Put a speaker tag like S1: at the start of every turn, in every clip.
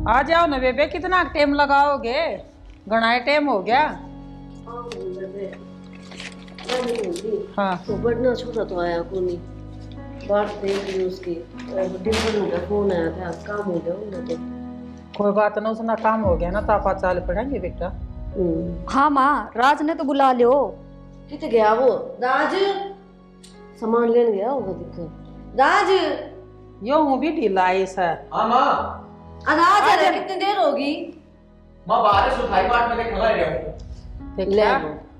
S1: आ जाओ ना बेबे, कितना टाइम लगाओगे? घना टाइम हो गया। हाँ
S2: तो बढ़ना छोटा तो आया को नहीं। बात देख ली उसकी। टिफिन का फोन आया था, काम हो गया उन्हें तो।
S1: कोई बात ना, उसना काम हो गया ना तो आप चाल पड़ेंगे बेटा।
S3: हाँ माँ, राज ने तो बुला लियो।
S2: कितने गया वो? राज सामान लेने गया होगा दिक्कत। राज
S1: यो हूँ भी ढीला आई सर।
S4: हाँ माँ।
S2: राज आ रहा, कितनी देर होगी?
S4: माँ बाहर सुखाई बाट में खड़ा रहा हूँ।
S1: ले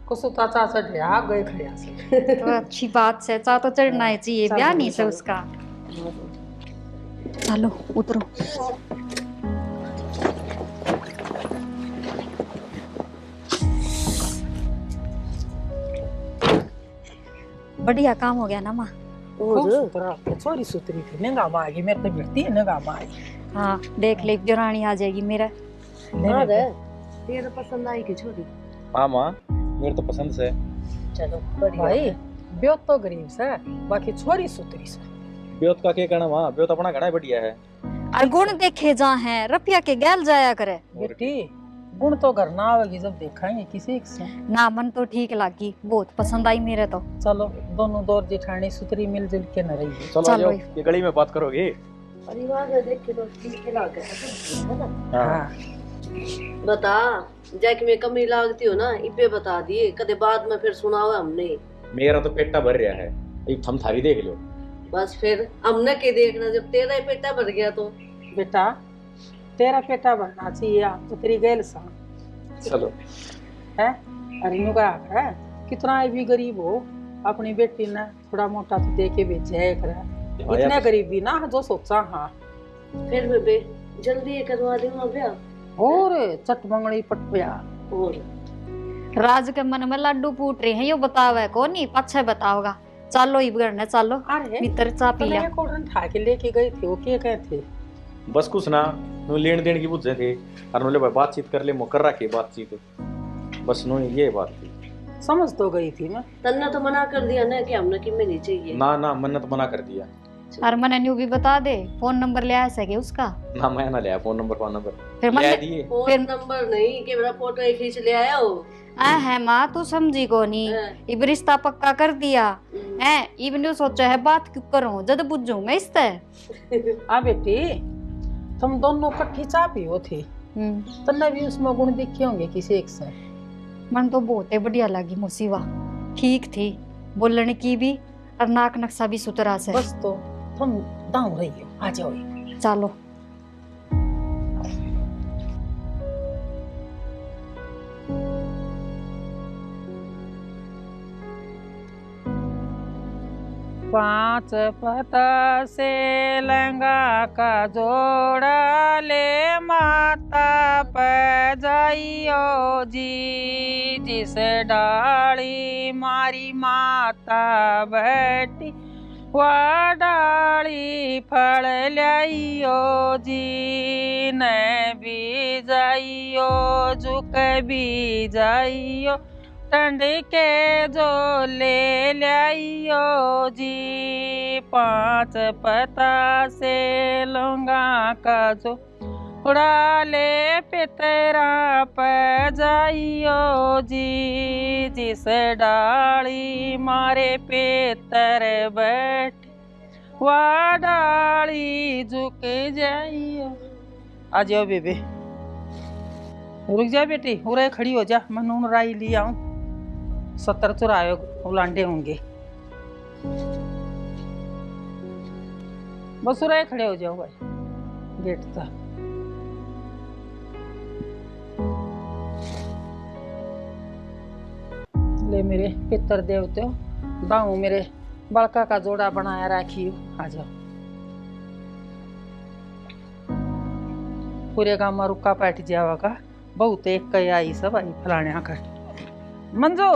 S1: कुछ चाचा चढ़ रहा गए खड़िया से।
S3: तो अच्छी बात से, चा तो चढ़ना है चाहिए, ब्याह नहीं से उसका। चलो उतरो। बढ़िया काम हो गया ना माँ।
S1: छोरी सुतरी थी नंगा माँ आगी, मेरे तो भिड़ती है नंगा माँ आई।
S3: हाँ देख ले, जोरानी आ जाएगी मेरा।
S2: हाँ रे, तेरे पसंद आई की छोरी?
S4: हाँ माँ, मेरे तो पसंद से।
S2: चलो बढ़िया
S1: भाई ब्योत तो गरीब से, बाकी छोरी सुतरी से।
S4: ब्योत का क्या कहना माँ, ब्योत अपना घना बढ़िया है।
S3: और गुण देखे जा हैं, रपिया के गैल जाया करे।
S1: बेटी गुण तो घर ना आवेगी जब देखाएंगे किसी से।
S3: ना मन तो ठीक लगी, बहुत पसंद आई मेरे तो।
S1: चलो दोनों दौर जेठानी सुतरी मिलजुल के न रही।
S4: चलो आ जाओ, ये गली में बात करोगे।
S2: परिवार में देख के तो ठीक के लाग है ना।
S1: हाँ
S2: बता, जैक में कमी लागती हो ना, इपे बता दिए, कदे बाद में फिर सुनाओ हमने।
S4: मेरा तो पेटा भर रहा है, एक थम थारी देख लो।
S2: बस फिर हमने के देखना, जब तेरा ही पेटा भर गया तो।
S1: बेटा तेरा पेटा भरना चाहिए, पुत्री गैल सा
S4: चलो
S1: है। अरे नुगा है, कितना भी गरीब हो अपनी बेटी ने थोड़ा मोटा तो दे के भेजे है कर। इतने गरीब भी ना जो सोचा। हाँ
S2: फिर बेबे जल्दी ये करवा दूंगा ब्याह।
S1: और चट मंगड़ी पटया।
S2: और
S3: राज के मन में लड्डू फूट रहे हैं, यो बतावे को नहीं, पछे बताओगा। चलो ही बिगड़ने चलो,
S1: अरे
S3: भीतर चा पी लिया।
S1: कोडन ठा के लेके गए थे, वो क्या कहते?
S4: बस कुछ ना, नो लेन देन की बुझे थे और नोले भाई बातचीत कर ले, मुकर रखे बातचीत। बस नो ये बात थी।
S1: समझ तो गई थी मैं।
S2: तन्ने तो मना कर दिया ना कि हमने कि में नहीं चाहिए।
S4: ना ना, मैंने तो मना कर दिया।
S3: और मैंने न्यू भी बता दे, फोन नंबर ले आया सके उसका।
S4: ना मैं ना लिया फोन नंबर
S3: फिर
S4: ले
S3: मैं
S4: दिए।
S2: फोन नंबर नहीं कि मेरा फोटो ही खींच ले आया हो।
S3: है माँ, तू समझी को नहीं। इब रिश्ता पक्का कर दिया है, इब न्यू सोचा है बात क्यों करूं, जद बुझूं मैं इससे।
S1: हाँ बेटी, तुम दोनों कट्ठी चा पियो थी, तन्ने भी उसमें गुण दिखे होंगे किसी एक से।
S3: मन तो बहुत ही बढ़िया लगी मुसीवा, ठीक थी बोलने की भी, और नाक नक्शा भी सुतरा से।
S1: बस तो तुम दाऊ रही हो, आ जाओ।
S3: चलो
S1: पांच पता से लंगा का जोड़ा ले माता पे जाइयो जी, जिस डाली मारी माता बैठी वह डाली फल लियो जी। न भी जाइयो झुक भी जाइयो, टंड के जो ले लियो जी। पांच पता से लूंगा का जो उड़ा ले पितरा पे जाइयो जी, जिस डाली मारे पेतर बैठ वह डाली झुक जाइयो। आ जाओ बेबे, रुक जा बेटी, उरे खड़ी हो जा, मैं नून राई ली आऊं। 70 चुराए उलांडे होंगे, बस उरे खड़े हो जाओ भाई गेट तक। ले मेरे पितर देवते दाऊ, मेरे बड़का का जोड़ा बनाया राखियो। आ जाओ, पूरे गांव में रुका पैठ जावागा, बहुत एक कई आई सब आई फलाने आकर। मंजू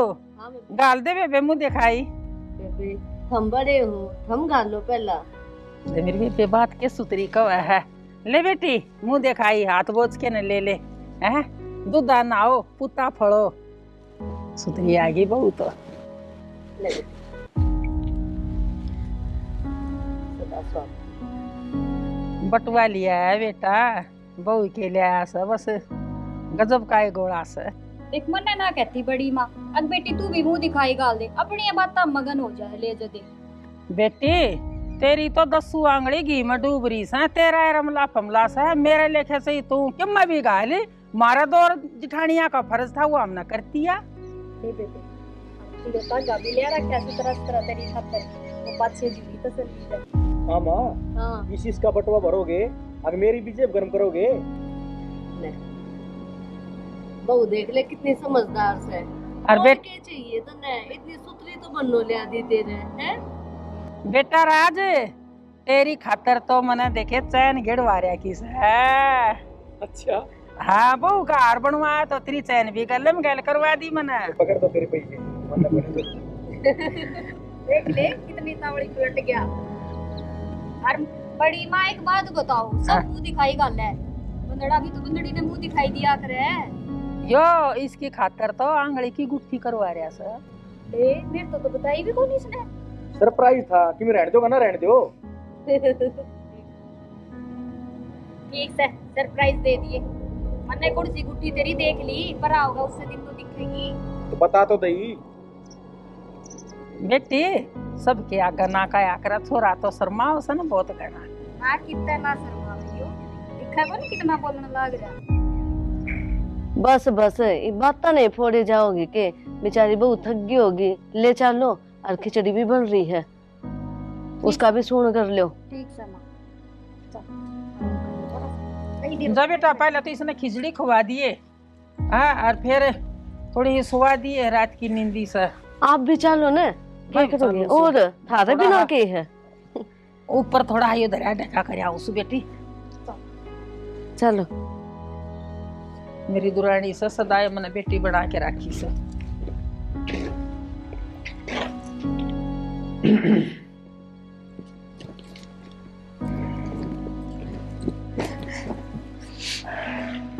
S1: गाल दे बेबे, मुंह दिखाई।
S2: बेबे हम बड़े हो, हम गालो पहला।
S1: ले मेरी बेबे बात के सुतरी कव है। ले बेटी मुंह दिखाई, हाथ बोझ के न ले ले है। दूध नाओ पुता फड़ो, सुतरी आ गई बहुत।
S2: ले सदा स्वागत।
S1: बटुआ लिया है बेटा, बहू के लिए आया सा बस गजब का गोड़ा से।
S3: देख मन ना कहती बड़ी माँ, अग बेटी तू भी मुंह दिखाई गाल दे, अपनी बात मगन हो जाए ले जदे।
S1: बेटी तेरी तो 10 आंगड़ी घी में डूब रही सा, तेरा रमला फमला सा, मेरे लेखे से ही तू क्यों मैं भी गाली, मारा दौर जिठानिया का फर्ज था वो हम न करती है।
S3: तेरी खातर वो बात से जुड़ी तसल्ली है।
S4: हाँ माँ,
S2: हाँ
S4: इस चीज का बटवा भरोगे, अगर मेरी भी जेब गर्म करोगे।
S2: बहू देख ले कितनी समझदार से।
S1: और
S2: और क्या चाहिए तने, इतनी सुतरी तो बनो ले दी तेरे हैं।
S1: बेटा राज तेरी खातर तो मने देखे चैन गिड़वा रहा किस है।
S4: अच्छा
S1: हाँ बहू का हार बनवाया तो तेरी चैन भी गले में गल करवा दी मने।
S4: पकड़ दो तेरे पैसे।
S3: देख ले कितनी तावड़ी पलट गया। और बड़ी माँ एक बात बताओ, सब मुंह दिखाई गाल है, बंदड़ा भी तो बंदड़ी ने मुंह दिखाई दिया करे।
S1: यो इसकी खातर तो आंगली की गुत्थी करवा रहा सर।
S3: ए मेरे तो बताई भी कौन इसने।
S4: सरप्राइज था कि मैं रहने दो ना रहने दो।
S3: ठीक से सरप्राइज दे दिए। मैंने कौन सी गुट्टी तेरी देख ली, पर आओगा उससे दिन तो दिखेगी।
S4: तो बता तो दई।
S1: बेटी सबके आगे ना का आकरा छोरा तो शर्मा उसे ना बहुत करना।
S3: ना कितना ना शर्मा लियो, दिखा कौन कितना बोलने लग रहा।
S2: बस बस ये बात नहीं फोड़े जाओगी के, बेचारी बहू थक गई होगी, ले चलो। और खिचड़ी भी बन रही है, उसका भी सुन कर लो।
S3: ठीक से माँ
S1: जा बेटा पहले तो इसने खिचड़ी खुआ दिए, हाँ और फिर थोड़ी सुवा दिए रात की नींदी से।
S2: आप भी चलो ना, क्या करोगे? और थारे भी ना के है
S1: ऊपर थोड़ा ये दरिया ढका कर उस बेटी।
S2: चलो
S1: मेरी दुरानी से सदाए मैंने बेटी बना के रखी से।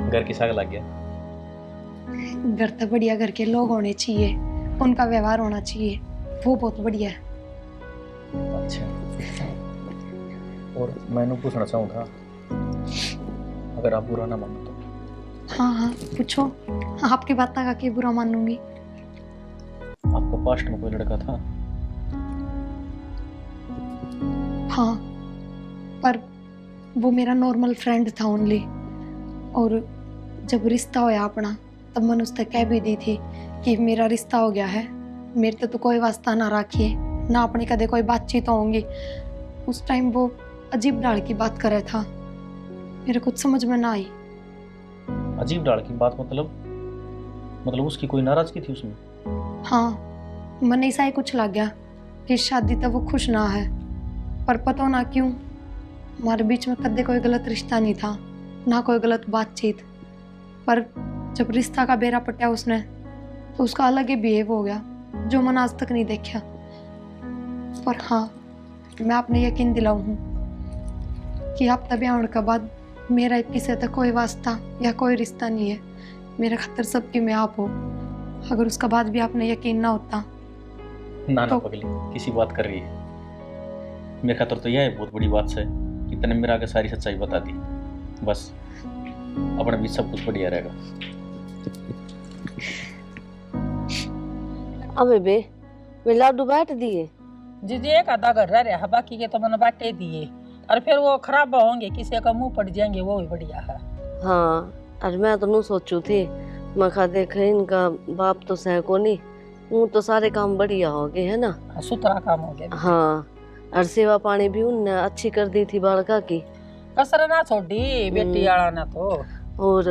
S4: घर की साग लग गया।
S5: घर तो बढ़िया, घर के लोग होने चाहिए, उनका व्यवहार होना चाहिए, वो बहुत बढ़िया है।
S4: अच्छा और मैंने पूछना चाहूँ था, अगर आप बुरा ना मानो तो।
S5: हाँ हाँ पूछो, आपकी बात ना के बुरा मानूंगी।
S4: आपको पास्ट में कोई लड़का था?
S5: हाँ पर वो मेरा नॉर्मल फ्रेंड था ओनली, और जब रिश्ता होया अपना तब मैंने उससे कह भी दी थी कि मेरा रिश्ता हो गया है, मेरे तो कोई वास्ता ना रखिए, ना अपनी कदे कोई बातचीत होंगी। उस टाइम वो अजीब डाल की बात कर रहा था, मेरे कुछ समझ में ना आई।
S4: अजीब डाल की बात मतलब उसकी कोई नाराजगी थी उसमें?
S5: हाँ मन ऐसा ही कुछ लग गया कि शादी तक वो खुश ना है, पर पता ना क्यों हमारे बीच में कदे कोई गलत रिश्ता नहीं था, ना कोई गलत बातचीत, पर जब रिश्ता का बेरा पटा उसने तो उसका अलग ही बिहेव हो गया जो मैंने आज तक नहीं देखा। पर हाँ मैं आपने यकीन दिलाऊं हूँ कि आप तभी आने के बाद मेरा किसी तक कोई वास्ता या कोई रिश्ता नहीं है, मेरे खातर सबकी मैं आप हो। अगर उसका बाद भी आपने यकीन ना होता
S4: ना
S5: तो...
S4: पगली किसी बात कर रही है, मेरे खातर तो यह है बहुत बड़ी बात है कि तने मेरा आगे सारी सच्चाई बता दी, बस अपने बीच सब कुछ बढ़िया रहेगा।
S2: अबे बे वे लाडू बांट दिए।
S1: जी एक आधा घर रहा, बाकी के तो मैंने बांटे दिए, और फिर वो खराब होंगे, किसी का मुंह पड़ जाएंगे, वो भी बढ़िया है।
S2: हाँ और मैं तो नू सोचू थी, मैं खा देखे इनका बाप तो सह को नहीं, वो तो सारे काम बढ़िया हो गए है ना,
S1: सुथरा काम हो गया।
S2: हाँ और सेवा पानी भी उनने अच्छी कर दी थी बालका की,
S1: कसर ना छोड़ी बेटी आला ना तो।
S2: और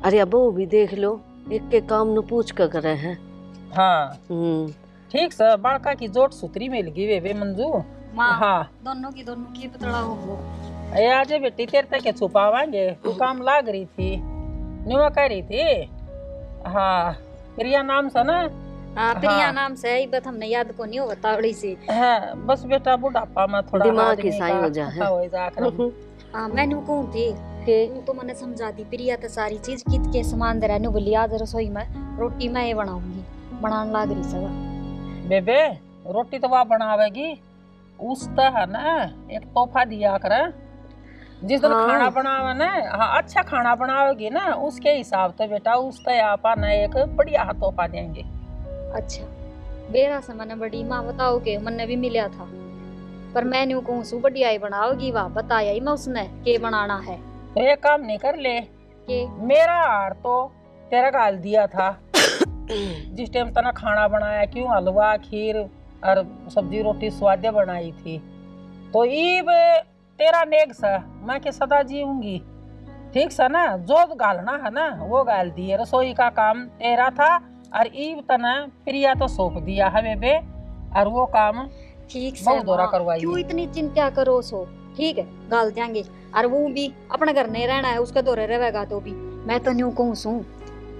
S2: अरे बहू भी देख लो एक के काम न पूछ कर करे हैं।
S1: हाँ
S3: ठीक
S1: से बालका की जोट सुतरी मिल गई वे मंजू। हाँ
S3: दोनों की पतला हो
S1: ये आज बेटी तेरे तक छुपावांगे, तू काम लाग रही थी, न्यू कह रही थी। हाँ प्रिया नाम से ना।
S3: हाँ प्रिया नाम से ही, बस हमने याद को नहीं होता बड़ी सी।
S1: हाँ बस बेटा बुढ़ापा में थोड़ा
S2: दिमाग की साई हो जाए।
S3: हाँ मैंने कहूँ थी वो तो मैंने समझा दी, प्रिया तो सारी चीज कित के समान दे रहने बोली, आज रसोई में रोटी मैं ये बनाऊंगी, बनाने लाग रही सगा।
S1: बेबे रोटी तो वह बनावेगी, उसका है ना एक तोहफा दिया कर, जिस दिन
S2: हाँ।
S1: खाना बनावे ना, हाँ अच्छा खाना बनाओगी ना, उसके हिसाब से बेटा उससे आपा ना एक बढ़िया तोहफा देंगे।
S3: अच्छा बेरा से मैंने बड़ी माँ बताओ के मन भी मिला था, पर मैं न्यू कहूँ सु बढ़िया ही बनाओगी, वाह बताया ही मैं उसने के बनाना है।
S1: तो एक काम नहीं कर ले,
S3: के
S1: मेरा हार तो तेरा गाल दिया था जिस टाइम तना खाना बनाया, क्यों हलवा खीर और सब्जी रोटी स्वाद्य बनाई थी, तो ईब तेरा नेक सा मैं के सदा जीऊंगी, ठीक सा ना। जो गालना है ना वो गाल दिए, रसोई का काम तेरा था और ईब तना प्रिया तो सौंप दिया हमें बे, और वो काम
S3: ठीक से
S1: बहुत दौरा
S3: माँ,
S1: करवाई
S3: क्यों
S1: है।
S3: इतनी चिंता करो सो, ठीक है गाल देंगे, और वो भी अपना घर नहीं रहना है, उसका दौरे रहेगा तो भी। मैं तो न्यू कहूँ सू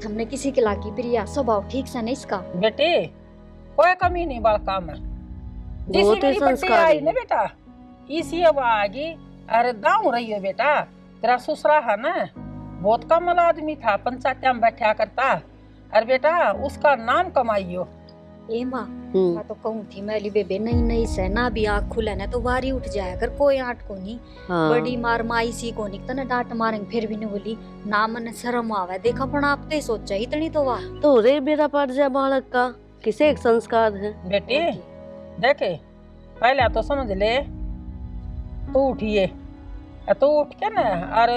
S3: हमने किसी के लागी प्रिया स्वभाव ठीक से नहीं इसका।
S1: बेटे कोई कमी नहीं बाल काम है, जिसी
S2: बहुत ही
S1: मेरी बर्थडे
S2: संस्कारी
S1: आई ना
S2: है।
S1: बेटा इसी अब आगी। अरे गाँव रही हो बेटा, तेरा ससुरा है ना बहुत कमल आदमी था, पंचायत में बैठा करता, अरे बेटा उसका नाम कमाइयो।
S3: ए माँ मैं तो कहूँ थी मैली बेबे नहीं नहीं से ना भी आँख खुले ना तो वारी उठ जाए, अगर कोई आँट को नहीं
S2: हाँ।
S3: बड़ी मार माई सी को नहीं तना डांट मारेंगे, फिर भी नहीं बोली ना मन शर्म आवे, देखा पण आप तो ही सोचा इतनी तो वाह।
S2: तो रे बेरा पड़ जाए बालक का, किसे एक संस्कार है।
S1: बेटी देखे पहले तो समझ ले, तू उठिए, तो उठ के ना अरे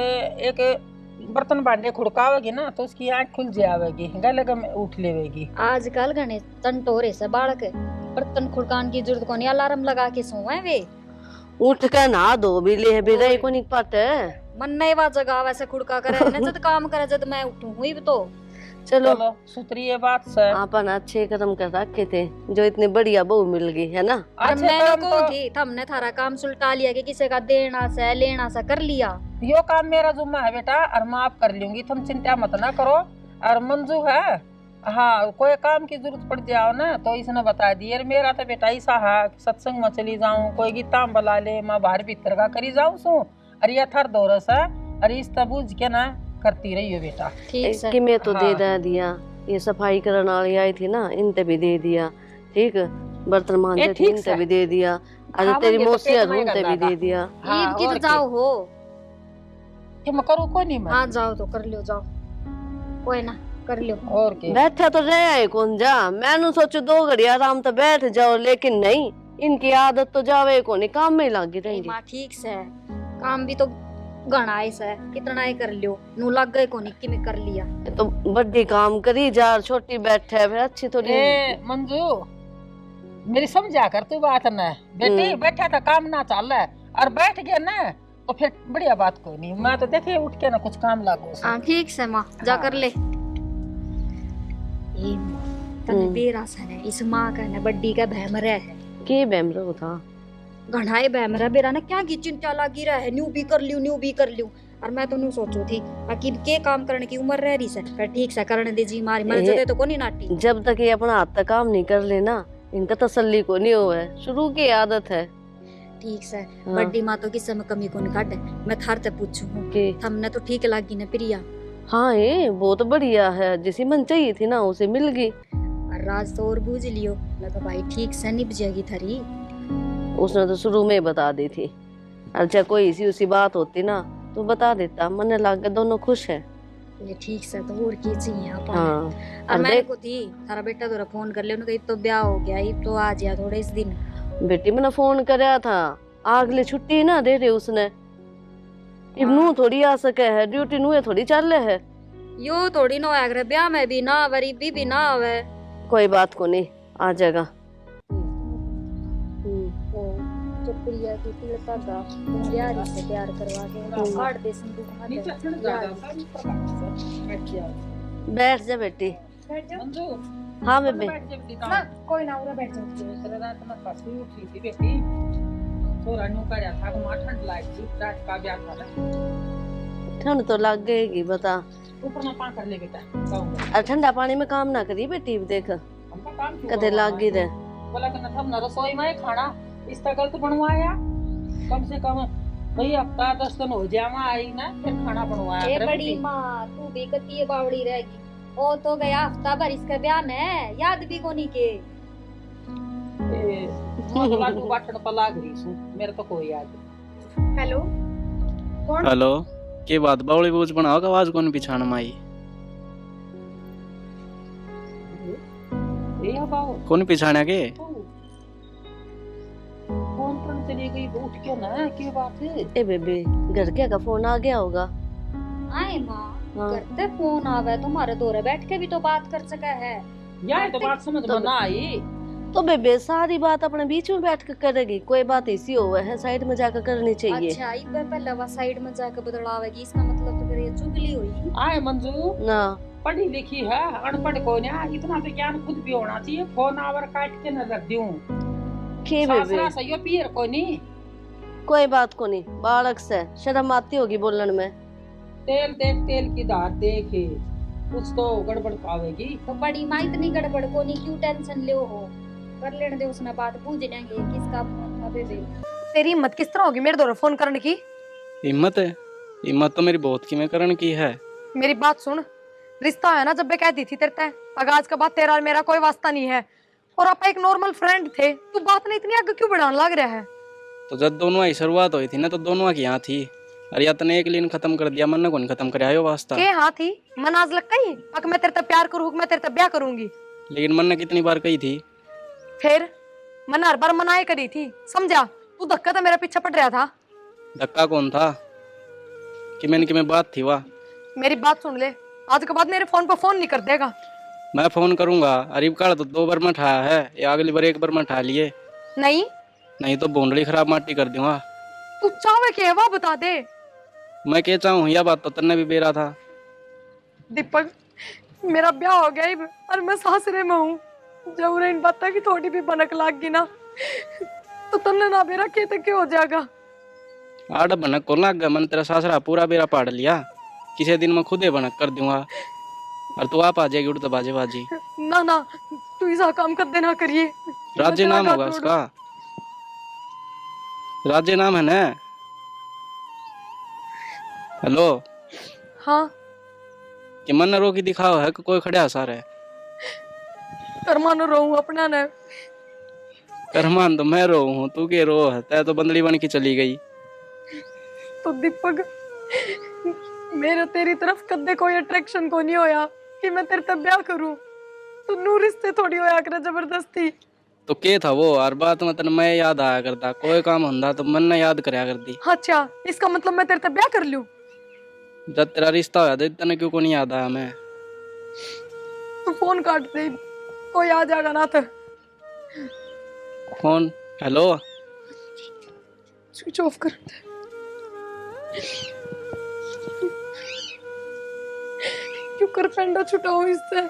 S1: एक बर्तन भांडे खुड़कावेगी ना तो उसकी आँख खुल जाएगी, गले में उठ लेवेगी।
S3: आजकल घने तंटोरे से बालक बर्तन खुड़कान की जरूरत को नहीं, अलार्म लगा के सोए वे
S2: उठ कर नहा दो भी ले बेरा
S3: ओए।
S2: को नहीं पाते।
S3: मन नहीं वा जगह वैसे खुड़का करे न जद काम करे जद मैं उठूं हुई भी तो।
S2: चलो
S1: चलो सुतरी ये बात से
S2: आपन अच्छे कदम कर रखे थे, जो इतनी बढ़िया बहू मिल गई है ना।
S3: और
S1: अच्छे
S3: मैंने
S1: काम
S3: को
S1: तो
S3: थी हमने थारा काम सुलटा लिया कि किसी का देना से लेना से कर लिया।
S1: यो काम मेरा जुम्मा है बेटा, और माफ कर लूंगी, तुम चिंता मत ना करो। और मंजू है, हाँ कोई काम की जरूरत पड़ जाओ ना तो इसने बता दी। और मेरा तो बेटा ऐसा है सत्संग में चली जाऊं, कोई गीता बुला ले, मैं बाहर भीतर का करी जाऊं सू, और ये थर दौरस है, और इस तबूझ के ना करती रही हो बेटा।
S3: ठीक से
S2: कि मैं तो
S1: हाँ।
S2: दे दिया, ये सफाई करने वाली आई थी ना इनते भी दे दिया, ठीक बर्तन मांजे थे
S1: ठीक
S2: इनते
S1: से।
S2: भी दे दिया, अरे
S1: खावेंगे
S2: तेरी
S1: तो
S2: मौसी
S1: पेट नहीं
S2: उनते भी
S1: गंदा
S2: दे दिया।
S1: हाँ,
S3: ईद की
S1: और
S3: तो
S1: क्या?
S3: जाओ हो,
S1: कि मैं करूँ कोई नहीं मैं,
S3: हाँ जाओ तो कर लियो, जाओ कोई ना कर लियो।
S1: और क्या।
S2: बैठा तो रह आए कौन जा, मैंने सोचो 2 घड़ी आराम तो बैठ जाओ, लेकिन नहीं, इनकी आदत तो जावे को नहीं, काम में ही लगी
S3: ए
S2: रहेंगी।
S3: माँ ठीक से काम भी तो घना है, कितना ही कर लियो, नू लग गए को नहीं कि मैं कर लिया।
S2: ये तो बड़ी काम करी जा, छोटी बैठे फिर अच्छी थोड़ी।
S1: ए मंजू मेरी समझा कर तू बात ना बेटी, बैठा था काम ना चल रहा है और बैठ गया ना तो फिर बढ़िया बात कोई नहीं, मैं तो देखे उठ के ना कुछ काम लागू से।
S3: हाँ ठीक से माँ जा
S1: हाँ।
S3: कर ले। ए माँ तने बेरा सा है इस माँ का ना बड्डी का भैमरा है,
S2: के बेमरो था
S3: घनाए भैमरा बेरा ना क्या की चिंता लगी रहा है, न्यू भी कर लियो न्यू भी कर लियो। और मैं तो न्यू सोचू थी कि के काम करने की उम्र रह रही से, पर ठीक से करने दे जी मारी मर जदे तो कोनी नाटी।
S2: जब तक ये अपना हाथ तक काम नहीं कर लेना इनका तसल्ली को नहीं हुआ है, शुरू की आदत है।
S3: ठीक से
S2: हाँ।
S3: बड्डी माँ तो किसी में कमी को नहीं काटे, मैं थार ते पूछू
S2: कि
S3: हमने तो ठीक लगी ना प्रिया,
S2: हाँ ये बहुत बढ़िया है, जिसी मन चाहिए थी ना उसे मिल गई।
S3: और राज तो और बूझ लियो, लगा भाई ठीक से निभ जाएगी थारी।
S2: उसने तो शुरू में ही बता दी थी, अच्छा कोई इसी उसी बात होती ना तो बता देता, मन लग गया दोनों खुश है।
S3: ये ठीक से तो और की चाहिए अपन।
S2: हाँ
S3: और
S2: और
S3: मैं
S2: देख
S3: को थी थारा बेटा तोरा फोन कर ले, उन्होंने कहा तो ब्याह हो गया, अब तो आ जा थोड़े इस दिन।
S2: बेटी मैंने फोन कराया था, अगली छुट्टी ना दे रही उसने, इबनू थोड़ी आ सके है, ड्यूटी नुए थोड़ी चल रहे है।
S3: यो थोड़ी ना आगरे ब्याह में भी ना गरीबी भी ना आवे।
S2: कोई बात को नहीं आ जाएगा।
S3: जो प्रिया की तिलका का तुम यारी से प्यार करवा के काट दे संदूक में
S1: नीचे चढ़ जाएगा, बैठ जाओ।
S2: बैठ जा बेटी।
S1: मंजू
S2: हाँ बेबे
S1: बैठ जा बेटी, काम
S3: कोई ना उरा बैठ जाओ।
S1: दूसरा रात में फंसी उठी थी बेटी, थोड़ा न्यू कराया था तो मां ठंड लगी, रात का ब्याह था ना,
S2: ठंड तो लग गएगी बता,
S1: ऊपर ना पा कर ले बेटा जाऊंगा।
S2: और ठंडा पानी में काम ना करी बेटी, देख
S1: हमका काम क्यों
S2: कदे
S1: करवाना
S2: लागी
S1: है?
S2: रहे।
S1: बोला कि ना हम रसोई में खाना इस तरह गलत बनवाया, कम से कम भाई हफ्ता 10 दिन हो जावा आई ना फिर खाना बनवाया
S3: ए
S1: करे
S3: बड़ी
S1: बेटी।
S3: माँ तू भी कती है बावड़ी रहेगी, ओ तो गया हफ्ता भर इसका ब्याह में याद भी कोनी के।
S1: मतलब तू बाटड़ पर लाग रही सु, मेरे तो कोई याद नहीं।
S5: हेलो
S1: कौन?
S6: हेलो, के बात बावली बोझ बनाओ आवाज कौन पिछाण माई?
S1: ये बाबू
S6: कौन पिछाण्या के?
S1: फोन पर चली गई, उठ के ना, क्या बात है?
S2: ए बेबी, घर के का फोन आ गया होगा।
S3: आए माँ,
S2: हाँ।
S3: करते फोन आवे तुम्हारे दोरे बैठ के भी तो बात कर सका है।
S1: यार तो बात समझ में ना आई।
S2: तो बेबे सारी बात अपने बीच में बैठ कर करेगी, कोई बात ऐसी हो है साइड में जाकर करनी चाहिए।
S3: अच्छा, एक बार पहले वह साइड में जाकर बदलावेगी, इसका मतलब तो फिर ये चुगली हुई।
S1: आए मंजू
S2: ना
S1: पढ़ी लिखी है, अनपढ़ को ना, इतना तो ज्ञान खुद भी होना चाहिए। फोन आवर काट के न रख दूं।
S2: के बेबे,
S1: सासरा सही पीर को नहीं।
S2: कोई बात को नहीं, बालक से शर्म आती होगी बोलने में।
S1: तेल देख, तेल की धार देखे, कुछ तो गड़बड़ पावेगी।
S3: तो बड़ी माँ इतनी गड़बड़ को नहीं, क्यों टेंशन ले हो? कर लेने दे, उसने बात पूछ लेंगे किसका फोन था बेबे।
S5: तेरी हिम्मत किस तरह होगी मेरे दोरे फोन करने की?
S6: हिम्मत है? हिम्मत तो मेरी बहुत की मैं करण की है।
S5: मेरी बात सुन, रिश्ता है ना, जब मैं कहती थी तेरे तय आज के बाद तेरा और मेरा कोई वास्ता नहीं है, और आप एक नॉर्मल फ्रेंड थे, तू बात नहीं इतनी आगे क्यों बढ़ाने लग रहा है?
S6: तो जब दोनों की शुरुआत हुई थी ना, तो दोनों की यहाँ थी। अरे या तने एक लाइन खत्म कर दिया, मन ने कौन खत्म कर आयो वास्ता।
S5: के हाँ थी, मन आज लगता ही अगर मैं तेरे तक प्यार करूँ, मैं तेरे तक ब्याह करूंगी।
S6: लेकिन मन ने कितनी बार कही थी।
S5: फिर मन हर बार मनाए करी थी, समझा? तू धक्का तो मेरा पीछे पड़ रहा था।
S6: धक्का कौन था? कि मैंने बात थी वाह।
S5: मेरी बात सुन ले, आज के बाद मेरे फोन पर फोन नहीं कर देगा।
S6: मैं फोन करूंगा। अरीब काल तो 2 बार में उठाया है, या अगली बार 1 बार में उठा लिए।
S5: नहीं
S6: तो बोंडली खराब माटी कर दूंगा।
S5: तू चाहे के वह बता दे।
S6: मैं क्या चाहूँ, यह बात तो तन्ने भी बेरा था।
S5: दीपक, मेरा ब्याह हो गया है और मैं सासरे में हूँ। जब उन्हें इन बातों की थोड़ी भी भनक लाग गई ना, तो तन्ने ना बेरा के तक क्या हो जाएगा।
S6: आड़ भनक को लाग गया, मन तेरा सासरा पूरा बेरा पाड़ लिया। किसी दिन मैं खुदे भनक कर दूंगा, और तू आप आ जाएगी उड़ता बाजे बाजी।
S5: ना ना, तू ऐसा काम कर देना करिए।
S6: राज्य नाम होगा उसका, राज्य नाम है ना। हेलो,
S5: हाँ,
S6: कि मन रोकी दिखाओ है कि कोई खड़ा सारे
S5: करमानो रहूं अपना ने।
S6: करमान तो मैं रो हूँ, तू के रो है? तै तो बंदली बन के चली गई।
S5: तो दीपक, मेरा तेरी तरफ कदे कोई अट्रैक्शन को नहीं होया कि मैं तेरे तक ब्याह करूं। तू नू रिश्ते थोड़ी होया करे जबरदस्ती।
S6: तो के था वो? हर बात में तने मैं याद आया करता, कोई काम होंदा तो मन ने याद करया करती।
S5: अच्छा, इसका मतलब मैं तेरे तक ब्याह कर लूं?
S6: जब तेरा रिश्ता होया तने क्यों को नहीं याद आया? मैं
S5: तू फोन काट दे, कोई आ जाएगा ना तो।
S6: फोन हेलो,
S5: स्विच ऑफ कर दे। क्यों कर पेंडा छुटाऊं इससे?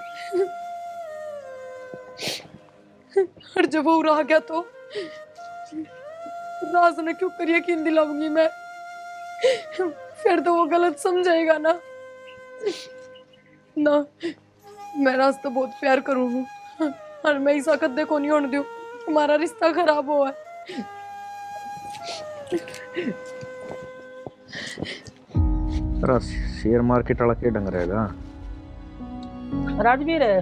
S5: और जब वो रह गया तो राज ने क्यों कर यकीन दिलाऊंगी मैं? फिर तो वो गलत समझेगा ना। ना, मैं राज तो बहुत प्यार करूँ हूँ, और मैं ऐसा कदे को नहीं होने दूं हमारा रिश्ता खराब हुआ।
S7: शेयर मार्केट वाला के ढंग रहेगा।
S1: राजवीर है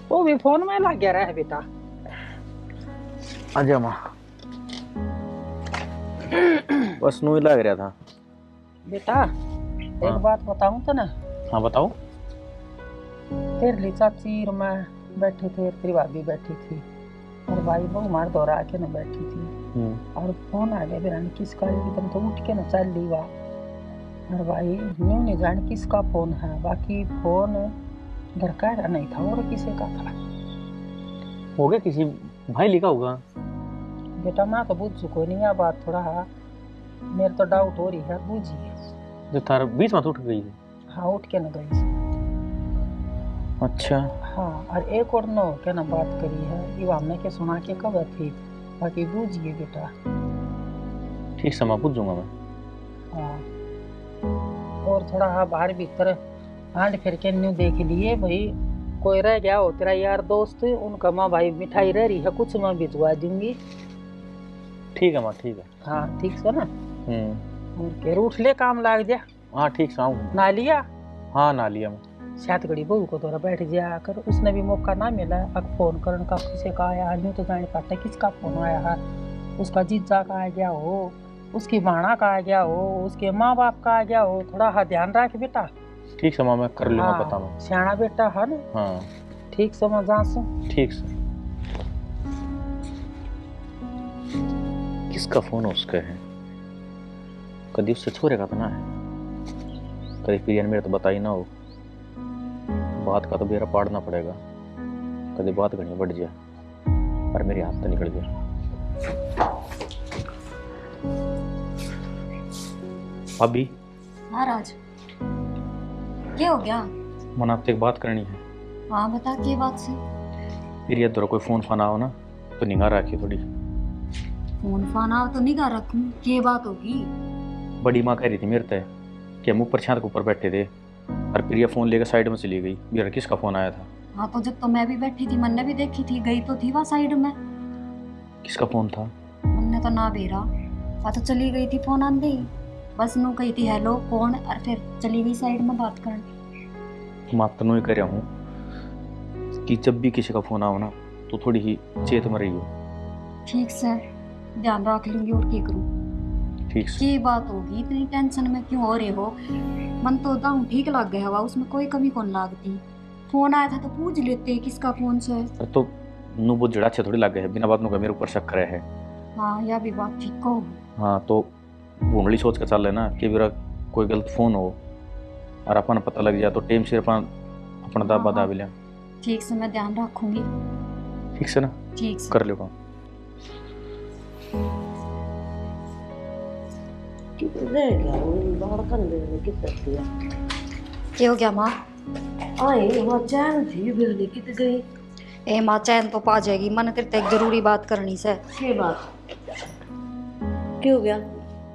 S1: वो भी फोन में लग गया रहा बेटा।
S7: आजा माँ, बस नू ही लग रहा था।
S1: बेटा एक बात बताऊं तो ना।
S4: हाँ बताओ।
S1: तेरे लिए चाची और मैं बैठे थे, तेरी भाभी बैठी थी, और भाई बहु मार दौरा आके ना बैठी थी, और फोन आ गया बिरानी किसका, एकदम तो उठ के ना चल ली वाह। और भाई न्यू नहीं जान किसका फोन है, बाकी फोन घर का नहीं था और किसी का था।
S4: हो गया किसी भाई लिखा होगा।
S1: बेटा मैं तो बुझ चुको नहीं है बात, थोड़ा मेरे तो डाउट हो रही है, बुझिए।
S4: जो थार बीच में उठ गई।
S1: हाँ उठ के ना गई।
S4: अच्छा
S1: हाँ, और एक और नो क्या ना बात करी है, ये हमने के सुना के कब थी, बाकी बूझिए बेटा।
S4: ठीक समय पूछूंगा मैं।
S1: हाँ, और थोड़ा हाँ बाहर भीतर आंट फिर के न्यू देख लिए भाई, कोई रह गया हो तेरा यार दोस्त, उनका माँ भाई मिठाई रह रही है, कुछ मैं भिजवा दूंगी।
S4: ठीक है माँ, ठीक है।
S1: हाँ ठीक से ना। के रूठ ले काम लाग जा।
S4: हाँ ठीक से आऊँ।
S1: ना लिया?
S4: हाँ ना लिया मैं।
S1: सात घड़ी बहू को थोड़ा बैठ जाया कर, उसने भी मौका ना मिला अब फोन करने का, किसी का आया न्यू तो जाने पाता किसका फोन आया है, उसका जीजा का आ गया हो, उसकी बाणा का आ गया हो, उसके माँ बाप का आ गया हो, थोड़ा हाँ ध्यान रख बेटा।
S7: ठीक से माँ, मैं कर लूँगा
S1: हाँ,
S7: पता मैं।
S1: सियाना बेटा है ना।
S7: हाँ
S1: ठीक से मैं जांचूं।
S7: ठीक से। किसका फोन उसका है? कभी उससे छोरे का तो ना है, कभी प्रिया ने मेरे तो बताई ना हो। बात का तो बेरा पाड़ना पड़ेगा, कभी बात घनी बढ़ जाए पर मेरे हाथ तो निकल गया। अभी
S3: हाँ राज, क्या हो गया?
S7: मन आपसे एक बात करनी है।
S3: हाँ बता, क्या बात से?
S7: प्रिया दर कोई फोन फाना हो ना तो निगाह रखिए थोड़ी।
S3: फोन फाना तो निगाह रखूं, क्या बात होगी?
S7: बड़ी माँ कह रही थी मेरे से कि हम ऊपर छत के ऊपर बैठे थे और प्रिया फोन लेकर साइड में चली गई। मेरा किसका फोन आया था?
S3: हाँ तो जब तो मैं भी बैठी थी, मैंने भी देखी थी, गई तो थी वहाँ साइड में।
S7: किसका फोन था?
S3: मैंने तो ना बेरा, वहाँ तो चली गई थी, फोन आंदे ही बस नू कही थी हेलो कौन, और फिर चली गई साइड में बात करने।
S7: मैं तो नहीं कर रहा हूँ कि जब भी किसी का फोन आओ ना तो थोड़ी ही चेत में रही हो।
S3: ठीक से ध्यान रख लूंगी, और क्या करूँ?
S7: ठीक से।
S3: की बात होगी, इतनी टेंशन में क्यों हो रहे हो? मन तो दाऊ ठीक लग गया हवा, उसमें कोई कमी कौन लागती। फोन आया था तो पूछ लेते किसका फोन से।
S7: तो नू बहुत जड़ा अच्छे थोड़ी लग गए है, बिना बात नु मेरे ऊपर शक करे है।
S3: हाँ यह भी बात ठीक हो।
S7: हाँ तो भूंडली सोच कर चल लेना कि मेरा कोई गलत फोन हो और अपन पता लग जाए तो टेम से अपन अपना दाबा दाब लिया।
S3: ठीक से मैं ध्यान रखूंगी।
S7: ठीक से ना?
S3: ठीक से
S7: कर लो काम।
S3: क्या हो गया माँ?
S2: आई वहाँ चैन थी बिजली कित गई?
S3: ए माँ चैन तो पा जाएगी, मन तेरे एक जरूरी बात करनी से।
S2: ये बात क्यों हो गया?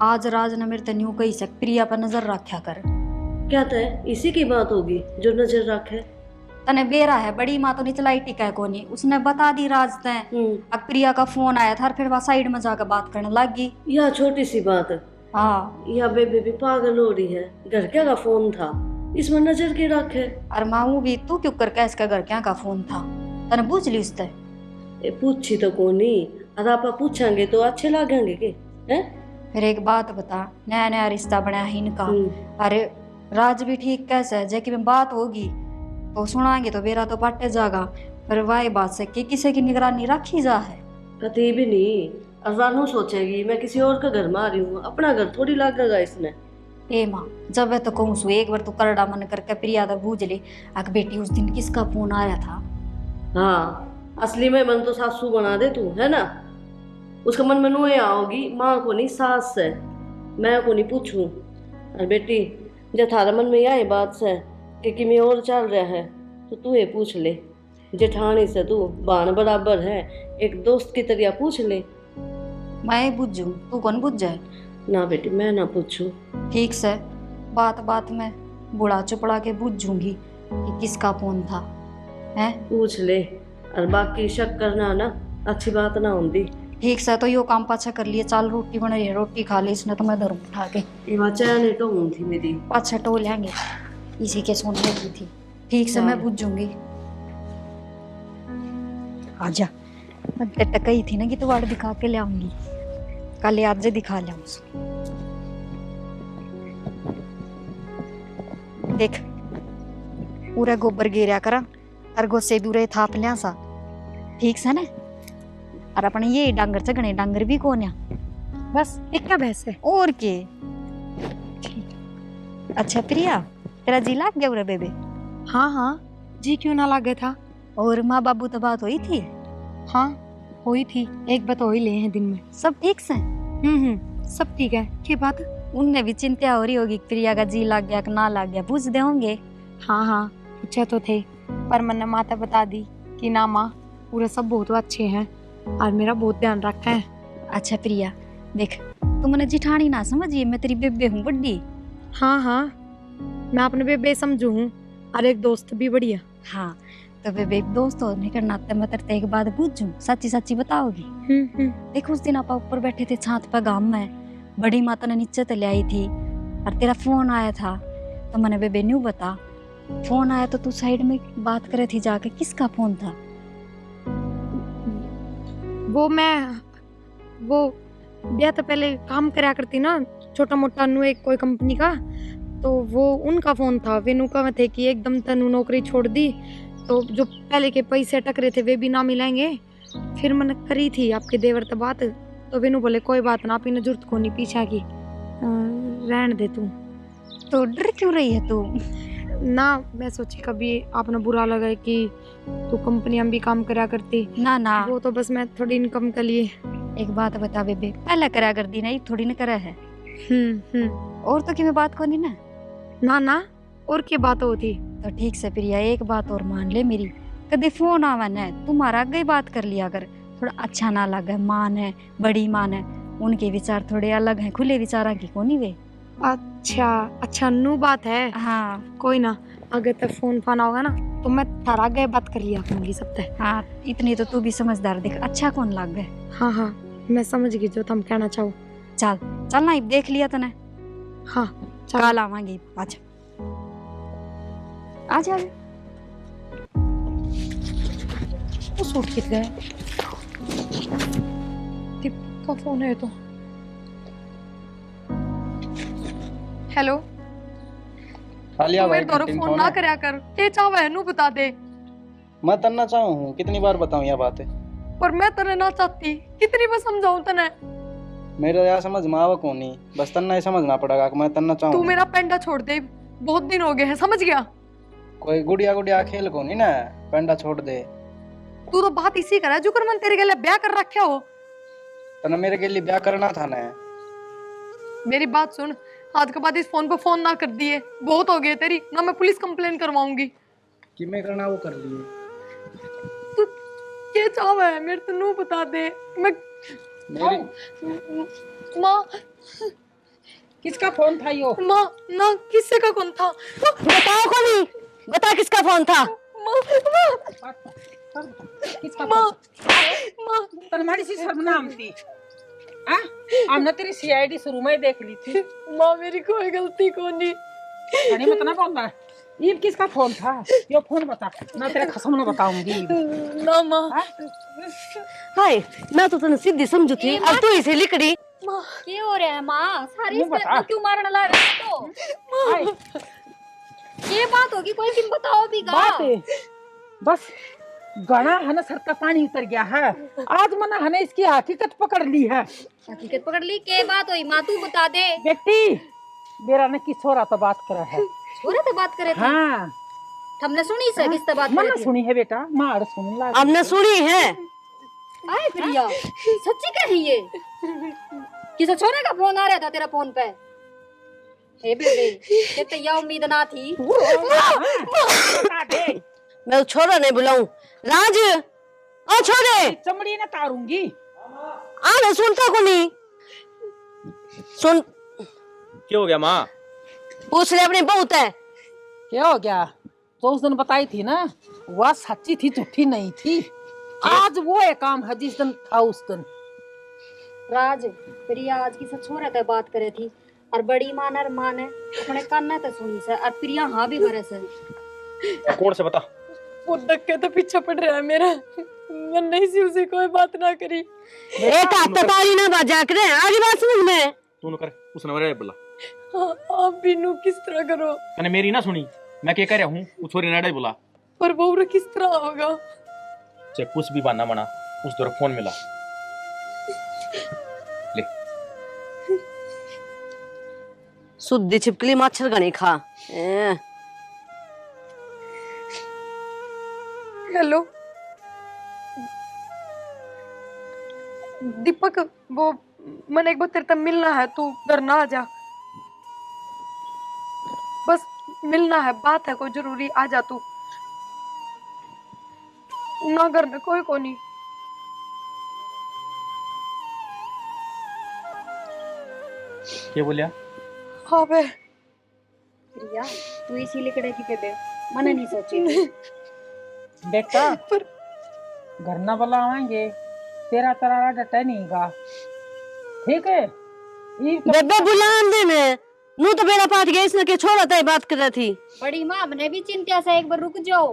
S3: आज राज ने मेरे ते न्यू कही सक प्रिया पर नजर रखा कर।
S2: क्या तय इसी की बात होगी जो नजर रखे?
S3: तने बेरा है, बड़ी माँ तो निचलाई टिका है कोनी, उसने बता दी राज ते। अब प्रिया का फोन आया था और फिर वहाँ साइड में जाकर बात करने लग गई।
S2: यह छोटी सी बात है।
S3: हाँ
S2: यह बेबी भी पागल हो रही है। घर क्या का फोन था, इसमें नजर के रखे।
S3: और माँ भी तू क्यों करके इसका घर क्या का फोन था, तने पूछ ली उससे?
S2: पूछी तो कोनी, अगर आप पूछेंगे तो अच्छे लगेंगे के हैं?
S3: फिर एक बात बता, नया नया रिश्ता बना है इनका। अरे राज भी ठीक कैसे है, जैकी में बात होगी तो सुनाएंगे तो बेरा तो पटे जागा। पर वाही बात से कि किसी की निगरानी रखी जा है।
S2: कभी भी नहीं। अजानू सोचेगी मैं किसी और का घर में आ रही हूँ, अपना घर थोड़ी लगेगा इसने।
S3: ए माँ जब है तो कहूँ सु एक बार तो करड़ा मन करके प्रिया तक बूझ ले, अक बेटी उस दिन किसका फोन आया था।
S2: हाँ असली में मन तो सासू बना दे तू, है ना? उसका मन में नुए आओगी, माँ को नहीं सास से, मैं को नहीं पूछूं। और बेटी जब थारा मन में यह बात से कि मैं और चल रहा है तो तू ये पूछ ले। जेठानी से तू बाण बराबर है, एक दोस्त की तरह पूछ ले।
S3: मैं बुझू, तू कौन बुझ जाए?
S2: ना बेटी मैं ना पूछूं।
S3: ठीक से बात बात में बुढ़ा चुपड़ा के बुझूंगी कि किसका फोन था। है
S2: पूछ ले, और बाकी शक करना ना अच्छी बात ना होती।
S3: ठीक से तो यो काम पाछा कर लिए, चाल रोटी बन रही है, रोटी खा ली इसने तो मैं धरूं उठा के।
S2: ये चैन तो हूँ थी मेरी,
S3: पाछा टो लेंगे, इसी के सोने की थी। ठीक से मैं बुझूंगी। आजा, मैं तेरे कही थी ना कि तू वाड़ दिखा के ले आऊंगी, कल आज दिखा ले उसको। देख पूरा गोबर गिरा करा और गोसे दूरे थाप लिया सा। ठीक से ना? और अपने ये डांगर चगने डांगर भी कौन है,
S5: बस एक क्या बहस है?
S3: और के। अच्छा प्रिया तेरा जी लाग गया उरे बेबे?
S5: हाँ हाँ जी क्यों ना लगे था।
S3: और माँ बाबू तो बात हुई थी?
S5: हाँ हुई थी, एक बात हो ही ले हैं दिन में।
S3: सब ठीक से?
S5: सब ठीक है। क्या बात?
S3: उनने भी चिंता हो रही होगी प्रिया का जी लग गया कि ना लग गया, पूछते होंगे।
S5: हाँ हाँ पूछे तो थे, पर मैंने माता बता दी कि ना माँ पूरे सब बहुत अच्छे हैं और मेरा बहुत ध्यान रखा है।
S3: अच्छा प्रिया देख, तू मैंने जिठानी ना समझिए, मैं तेरी बेबे हूँ बड्डी।
S5: हाँ हाँ मैं अपने बेबे समझू हूँ, और एक दोस्त भी बढ़िया।
S3: हाँ तो बेबे एक दोस्त होने के नाते मैं तेरे एक बात पूछूं, सच्ची सच्ची बताओगी? देख उस दिन आप ऊपर बैठे थे छात पर गांव में, बड़ी माता ने नीचे तले आई थी और तेरा फोन आया था, तो मैंने बेबे न्यू बता। फोन आया तो तू साइड में बात करे थी जाके, किसका फोन था?
S5: वो ब्याह तो पहले काम करा करती ना, छोटा मोटा नु एक कोई कंपनी का, तो वो उनका फोन था। वेनु का थे कि एकदम तनु नौकरी छोड़ दी, तो जो पहले के पैसे अटक रहे थे वे भी ना मिलेंगे। फिर मैंने करी थी आपके देवर से बात, तो वेनु बोले कोई बात ना, आपने जरूरत को नहीं पीछा की, रहन दे तू।
S3: तो डर क्यों रही है तू?
S5: ना मैं सोची कभी आपने बुरा लगा कि तू कंपनी में भी काम करा करती।
S3: ना ना,
S5: वो तो बस मैं थोड़ी इनकम के लिए।
S3: एक बात बता बेबे, पहले करा कर दी नहीं, थोड़ी ना करा है। और तो कि मैं बात को नहीं ना।
S5: ना ना, और क्या बात होती?
S3: तो ठीक से प्रिया, एक बात और मान ले मेरी, कभी फोन आवा न तुम्हारा आगे ही बात कर लिया कर, थोड़ा अच्छा ना लगे। मान है, बड़ी मान है, उनके विचार थोड़े अलग हैं, खुले विचार की कोनी वे।
S5: अच्छा अच्छा, नू बात है।
S3: हाँ
S5: कोई ना, अगर तक फोन फाना होगा ना तो मैं थारा आगे बात कर लिया करूंगी सब तक।
S3: हाँ, इतनी तो तू भी समझदार दिख, अच्छा कौन लग गए।
S5: हाँ हाँ, मैं समझ गई जो तुम कहना चाहो।
S3: चल चल ना, देख लिया तूने।
S5: हाँ
S3: कल आवांगी, आजा आजा।
S5: वो सूट कित गए? दीप का फोन है तो। हेलो,
S6: खाली आ भाई,
S5: मेरे फोन ना करया कर, के चाहवा है नू बता दे।
S6: मैं तन्ना चाहूँ हूँ, कितनी बार बताऊँ यह बात है।
S5: पर मैं तने ना चाहती, कितनी बार समझाऊं तने।
S6: मेरे यहाँ समझ में आवा कौन नहीं, बस तन्ना ही समझना पड़ेगा कि मैं तन्ना चाहूँ।
S5: तू मेरा पेंडा छोड़ दे, बहुत दिन हो गए हैं, समझ गया?
S6: कोई गुड़िया गुड़िया खेल को नहीं ना, पेंडा छोड़ दे।
S5: तू तो बात इसी कर रहा है, जो कर मन तेरे के लिए ब्याह कर रखा हो।
S6: तना मेरे के लिए ब्याह करना था ना।
S5: मेरी बात सुन, आज के बाद इस फोन पे फोन ना कर दिए, बहुत हो गए तेरी ना, मैं पुलिस कंप्लेन करवाऊंगी।
S6: कि मैं करना वो कर लिए।
S5: तू क्या चाहवा है मेरे, तू बता दे। मैं
S6: मेरी
S5: माँ,
S1: किसका फोन था यो?
S5: माँ ना, किससे का कौन था?
S2: बताओ को नहीं, बता किसका फोन था?
S5: माँ
S1: किसका
S5: माँ
S1: फोन?
S5: माँ,
S1: तुम्हारी सी सर्वनाम थी। हाँ, हमने तेरी सीआईडी शुरू में ही देख ली थी।
S5: माँ मेरी कोई गलती को नहीं।
S1: नहीं बता ना कौन था? ये किसका फोन था? यो फोन बता, मैं तेरे कसम ना बताऊंगी।
S5: ना माँ,
S2: हाय, मैं तो तने सीधी समझू थी, अब तू इसे लिखड़ी।
S3: क्या हो रहा है माँ? सारी
S1: मुँह बता।
S3: क्यों मारने लग रहे हो?
S1: हाय,
S3: ये बात होगी कोई, तुम बताओ भी गा।
S1: बात है बस, गणा है ना, सर का पानी उतर गया है। आज मना है ना, इसकी हकीकत पकड़ ली है।
S3: हकीकत पकड़ ली, के बात हुई माँ, तू बता दे।
S1: बेटी मेरा ने किस हो रहा तो बात करा है।
S3: छोरे तो बात करे थे,
S1: हाँ,
S3: हमने सुनी से किस से बात
S1: मना
S3: करे थे।
S1: सुनी है बेटा, मार सुन ला।
S2: हमने सुनी है।
S3: आए प्रिया, सच्ची कह रही है? किसी छोरे का फोन आ रहा था तेरा फोन पे? हे बेबे, ये तो यह उम्मीद ना थी।
S1: बता दे,
S2: मैं उस छोरा नहीं बुलाऊं। राज, ओ छोरे,
S1: चमड़ी ने तारूंगी।
S2: आ ना, सुनता को नहीं। सुन,
S7: क्या हो गया माँ?
S2: पूछ ले अपनी बहू है।
S1: क्या हो गया? तो उस दिन बताई थी ना, वह सच्ची थी, झूठी नहीं थी। आज वो एक काम है जिस दिन था उस दिन।
S3: राज, प्रिया आज की सच छोरे ते बात करे थी, और बड़ी मान और मान है अपने कान ने तो सुनी से, और प्रिया हाँ भी भरे से।
S7: कौन से बता?
S5: वो धक्के तो पीछे पड़ रहा है मेरा, मन नहीं सी उसे कोई बात ना करी।
S2: एक हाथ ताली ना बाजा करे, आगे बात समझ में।
S7: तू न कर, उसने मेरे बोला।
S5: हाँ, आप भी नू किस तरह करो?
S7: तने मेरी ना सुनी, मैं क्या कह रहा हूँ, वो छोरी ने बोला।
S5: पर बहू किस तरह होगा?
S7: चाहे कुछ भी बहाना बना, उस दौर फोन मिला ले।
S2: शुद्ध छिपकली मच्छर गणी खा।
S5: हेलो दीपक, वो मैंने एक बार तेरे तक मिलना है, तू घर ना आ जा। बस मिलना है, बात है कोई जरूरी, आ जा तू। ना घर में कोई को नहीं।
S7: क्या बोलिया?
S5: हाँ बे,
S3: प्रिया तू इसी लिकड़े की पे दे, मैंने नहीं सोची।
S1: बेटा
S5: पर
S1: घर ना बुलावाएंगे, तेरा तरारा डटे नहीं गा, ठीक है?
S2: बेबे बुलान दे में, नू तो बेड़ा पाट गया, इसने के छोरा था बात कर रही थी।
S3: बड़ी माँ, हमने भी चिंता से, एक बार रुक जाओ।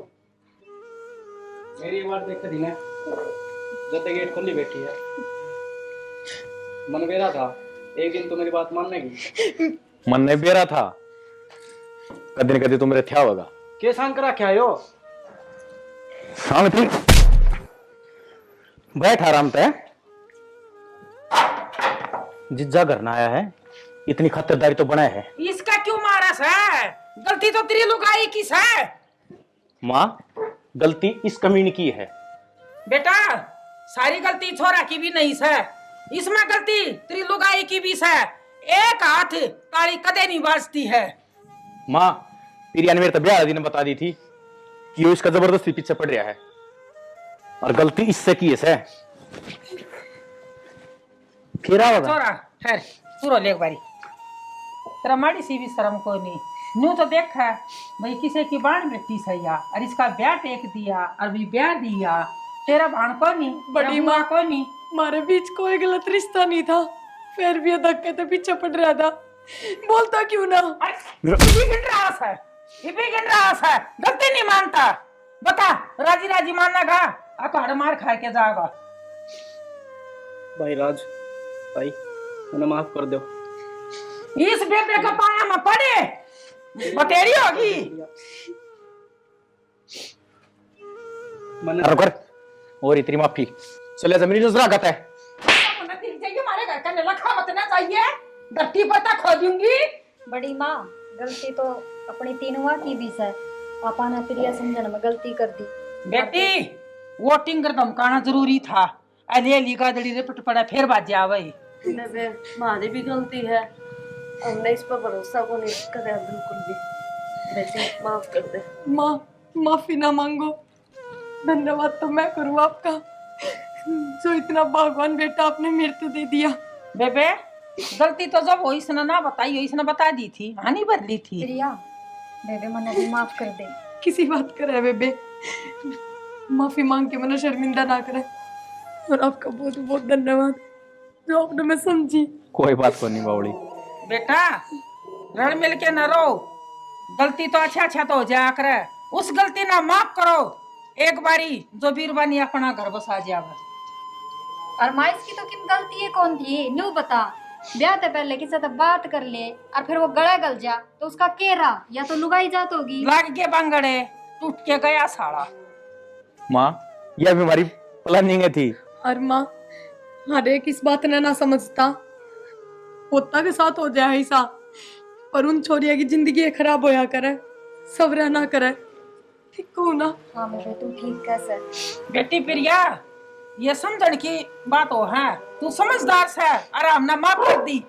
S6: मेरी बात देख दी ना, जब तक गेट खुली बैठी है। मन मेरा था, एक दिन तो मेरी बात मानने की।
S7: मन नहीं बेरा था, कदी न कदी तू मेरे थया होगा।
S6: के सांग करा क्या हो?
S7: हाँ मित्र, बैठ आराम से। जिज्जा करना आया है, इतनी खतरदारी तो बनाया है।
S1: इसका क्यों मारा है? गलती तो तेरी लुगाई की है।
S7: माँ, गलती इस कमीने की है।
S1: बेटा, सारी गलती छोरा की भी नहीं है, इसमें गलती तेरी लुगाई की भी है। एक हाथ ताली कदे नहीं बाजती है।
S7: माँ, पिरिया ने मेरे तबिया आदि ने बता दी थी कि वो इसका जबरदस्ती पीछे पड़ रहा है, और गलती इससे की है। फिर होगा
S1: छोरा खैर पूरा ले एक बारी, तेरा माड़ी सी भी शर्म को नहीं। न्यू तो देख है भाई, किसी की बाण बेटी सैया और इसका ब्याह टेक दिया और भी ब्याह दिया। तेरा बाण को नहीं,
S5: बड़ी माँ
S1: को नहीं।
S5: हमारे बीच कोई गलत रिश्ता नहीं था, फिर भी ये धक्के तो पीछे पड़ रहा था। बोलता क्यों ना?
S1: ये भी गिन रहा है, गलती नहीं मानता। बता, राजी राजी मानना गा, अकाड़ मार खा के जाएगा।
S6: भाई राज, भाई मैंने माफ कर दो।
S1: इस बेटे का पाया में पड़े बतेरी होगी।
S6: मैंने
S7: कर और इतनी माफी चले जमीन नजर आगत है।
S1: हमारे घर का लखा मत ना चाहिए, धरती पता खो दूंगी।
S3: बड़ी माँ, गलती तो अपनी तीनों की भी है। पापा ने प्रिया समझने में गलती कर दी।
S1: बेटी, वोटिंग कर धमकाना जरूरी था। अले लीगा दड़ी रे पट पड़ा फिर बाजे आवे।
S2: बेबे, हमारी भी गलती है, हमने इस पर भरोसा को नहीं करा बिल्कुल भी। बेटी माफ कर दे।
S5: माँ, माफी ना मांगो, धन्यवाद तो मैं करूँ आपका, जो इतना भगवान बेटा आपने मेरे को दे दिया।
S1: बेबे, गलती तो जब वो इसने ना बताई, इसने बता दी थी, हानि बदली थी।
S3: प्रिया, बेबे मने भी माफ कर दे।
S5: किसी बात करे बेबे, माफी मांग के मैंने शर्मिंदा ना करे। और आपका बहुत बहुत धन्यवाद जो आपने मैं समझी।
S7: कोई बात को नहीं बावड़ी।
S1: बेटा, रण मिल के न रो, गलती तो अच्छा तो हो जाया करे, उस गलती ना माफ करो एक बारी, जो बीरबानी अपना घर बसा जावे।
S3: और माँ, इसकी तो किन गलती है कौन थी? न्यू बता। ब्याह से पहले किसी से बात कर ले और फिर वो गला गल जा तो उसका केरा या तो लुगाई जात होगी।
S1: लग के बंगड़े, टूट के गया साड़ा।
S7: माँ, यह भी हमारी प्लानिंग थी।
S5: और माँ, हर एक इस बात ने ना समझता, पोता के साथ हो जाए ऐसा, पर उन छोरिया की जिंदगी खराब होया करे, सब रहना करे। ठीक कहूँ ना?
S3: हाँ मेरे, तू ठीक कैसे?
S1: बेटी प्रिया, ये समझण की बात हो है, तू समझदार से आराम ना माफ कर दी।